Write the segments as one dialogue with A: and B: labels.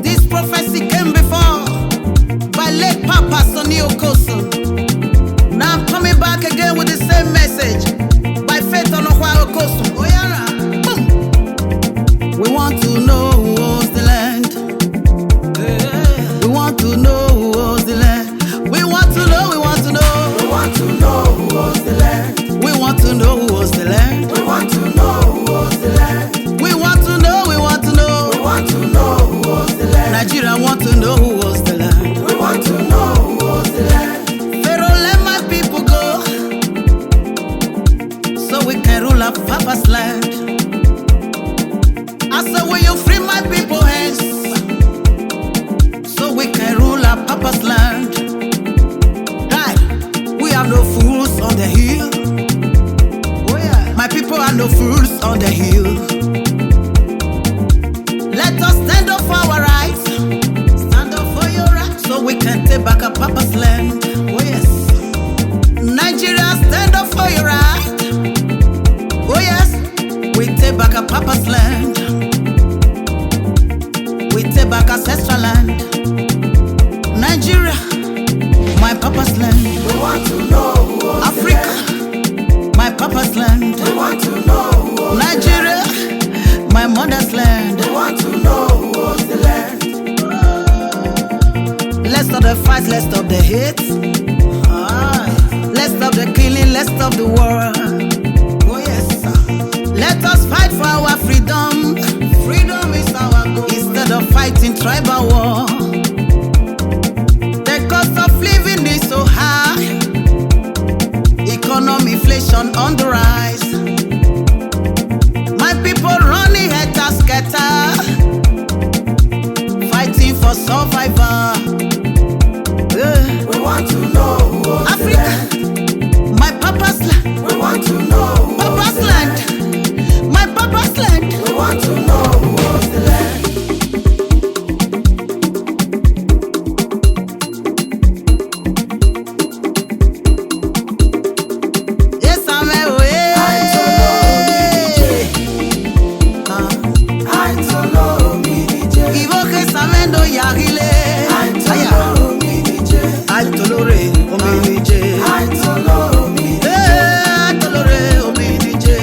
A: This prophecy came before by late Papa Sonny OKOSUN. Now I'm coming back again with the same message by faith ONOKHUA OKOSUN. Boom. We want to know who owns the land. We want to know who owns the land. We want to know, we want to know.
B: We want to know who owns the land.
A: We want to know who owns the land.
B: We want to know who owns the land.
A: We want to know, we want to know.
B: We want to know who owns the land.
A: Nigeria want to know who owns the land.
B: We want to know who owns the land.
A: Pharaoh, let my people go, so we can rule our Papa's land. I said, will you free my people hands, so we can rule our Papa's land? Hey, we are no fools on the hill. Oh yeah, my people are no fools on the hill. Let us stand up for our rights. Stand up for your rights, so we can take back our Papa's land. Oh yes, Nigeria, stand up for your right. Oh yes, we take back our Papa's land. We take back ancestral land. Nigeria, my Papa's land.
B: We want to know who owns
A: Africa,
B: the land.
A: my Papa's land.
B: We want to know who owns
A: Nigeria, my mother's land.
B: We want to know who owns the land.
A: Let's stop the fights, let's stop the hate. Let's stop the killing, let's stop the war. Oh yes, let us fight for our freedom. Freedom is our goal. Instead of fighting tribal war. The cost of living is so high. Economic inflation on the rise. My people running head to scatter, fighting for survival.
B: We want to know who owns the
A: Africa,
B: land.
A: my Papa's land.
B: We want to know who owns
A: Papa's
B: the
A: land, my Papa's land.
B: We want to know who owns the land.
A: Esan Oyeeee. Ivoke samendo yarile. Aitolore ominije. Aitolore ominije.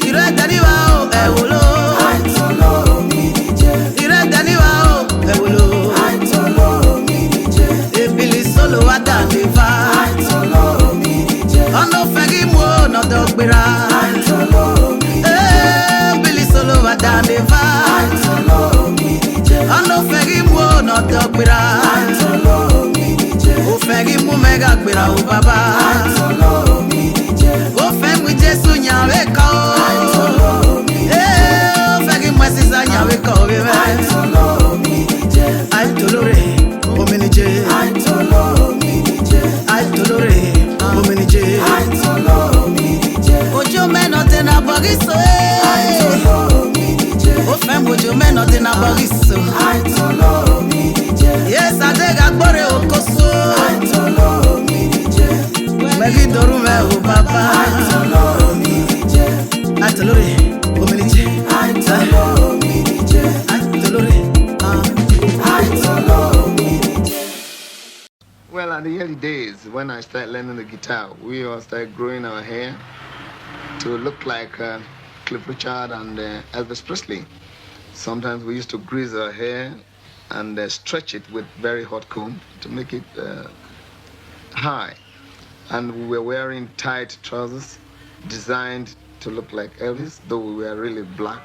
A: Ire daniwa o ewolo. Ire daniwa o ewolo. Ebili solo adaniva. Ono fegi mu no dogbera. Ebili solo adaniva. Ono fegi mu no dogbera. O fegi mu mega gbera o baba. O fegi Jesu nyawe ka o. O fegi mu esisa nyawe ka o bebe. Aitolore ominije. Aitolore ominije. Ojo meno te na bogiso. O fem ojo meno te na bogiso. Yes, I take a bore okoso. Megi doru me o baba. Aitolore ominije. Aitolore.
C: Well, at the early days, when I started learning the guitar, we all started growing our hair to look like Cliff Richard and Elvis Presley. Sometimes we used to grease our hair and stretch it with very hot comb to make it high. And we were wearing tight trousers designed to look like Elvis, though we were really black.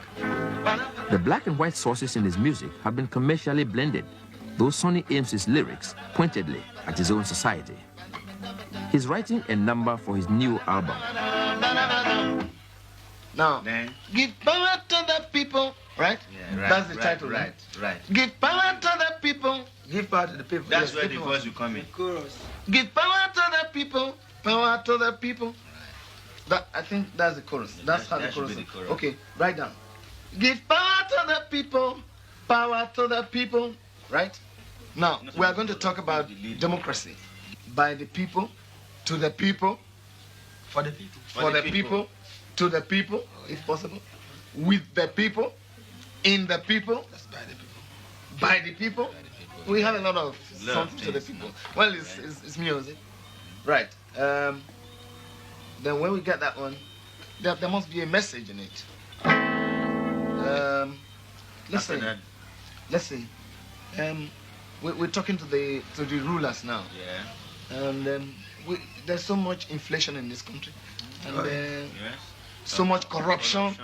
D: The black and white sources in his music have been commercially blended, though Sonny aims his lyrics pointedly at his own society. He's writing a number for his new album.
C: Now, give power to the people, right?
E: Yeah, right.
C: That's the title,
E: right? Right.
C: Give power to the people.
B: Give power to the people.
E: That's
B: Yes,
E: where the
B: people.
E: voice will come in.
B: Chorus.
C: Give power to the people. Power to the people. That, I think that's the chorus. That's how the
E: that should
C: chorus
E: be
C: is.
E: the chorus.
C: Okay, write down. Give power to the people. Power to the people, right? Now, we are going to talk about democracy. By the people, to the people,
E: For the people.
C: for the people, to the people, if possible, with the people, in the people,
E: That's by the people.
C: by the people. We have a lot of
E: Lot of
C: songs to the
E: things.
C: people. Well, it's music. Right. Then when we get that one, there must be a message in it. Let's
E: After
C: see.
E: that,
C: Let's see. We're talking to the rulers now,
E: yeah.
C: and there's so much inflation in this country, and
E: Yes.
C: so much corruption,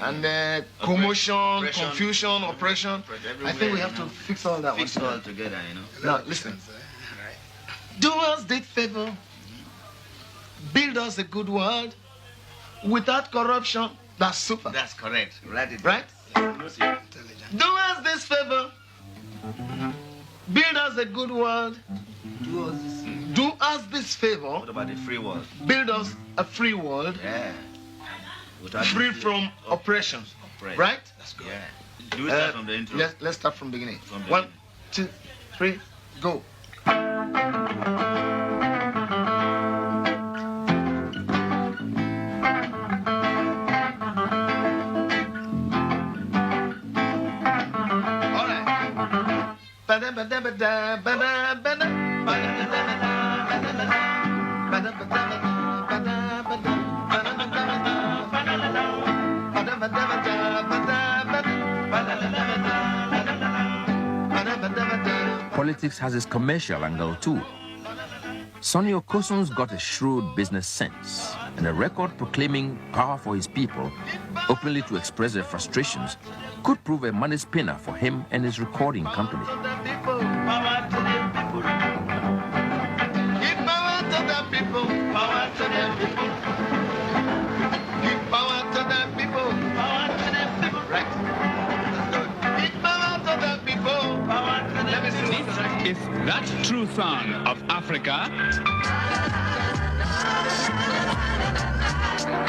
C: and commotion,
E: oppression,
C: confusion, oppression. I think we have to fix all that
E: Fix it
C: one.
E: all together, you know.
C: Now listen. Do us the favor, build us a good world without corruption. That's super,
E: That's correct. Write it.
C: right?
E: Intelligent.
C: Do us this favor, build us a good world.
E: Do us this.
C: Do us this favor,
E: What about the free world?
C: build us a free world,
E: Yeah. Without
C: free
E: the-
C: from oppression,
E: oppression.
C: right?
E: That's good. Yeah. Do we start from the intro?
C: Let's start from the beginning.
E: From the
C: 1, 2, 3, go. All right. Ba-da-ba-da-ba-da, ba-da-ba-da, ba-da-ba-da-ba-da, ba-da-ba-da-ba-da.
D: Politics has its commercial angle too. Sonny OKOSUN's got a shrewd business sense, and a record proclaiming power for his people, openly to express their frustrations, could prove a money spinner for him and his recording company.
F: Is that true song of Africa?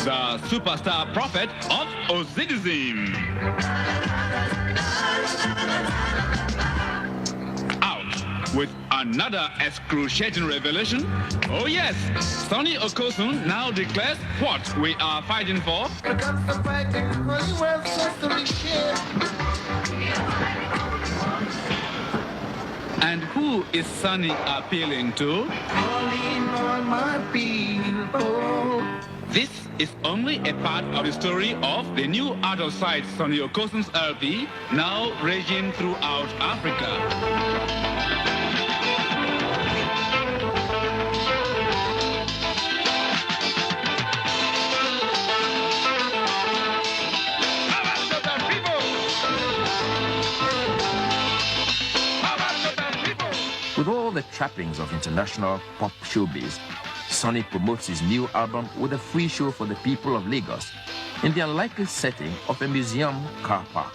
F: The superstar prophet of Osigism. Out with another excruciating revelation. Oh yes, Sonny OKOSUN now declares what we are fighting for. And who is Sonny appealing to? This is only a part of the story of the new out-of-sight Sonny OKOSUN's LP, now raging throughout Africa.
D: With all the trappings of international pop showbiz, Sonny promotes his new album with a free show for the people of Lagos in the unlikely setting of a museum car park.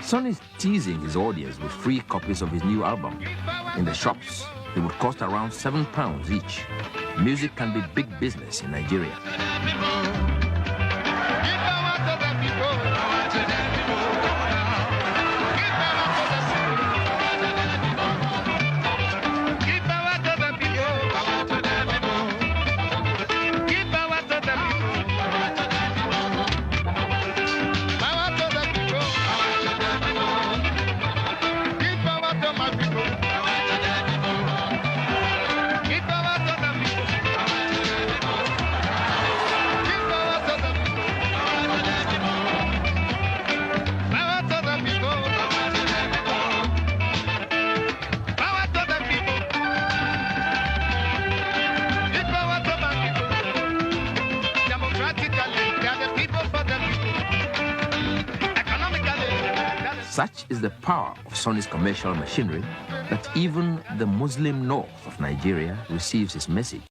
D: Sonny's teasing his audience with free copies of his new album. In the shops, they would cost around £7 each. Music can be big business in Nigeria.
B: good for the people. Economically.
D: Such is the power of Sonny's commercial machinery that even the Muslim north of Nigeria receives his message.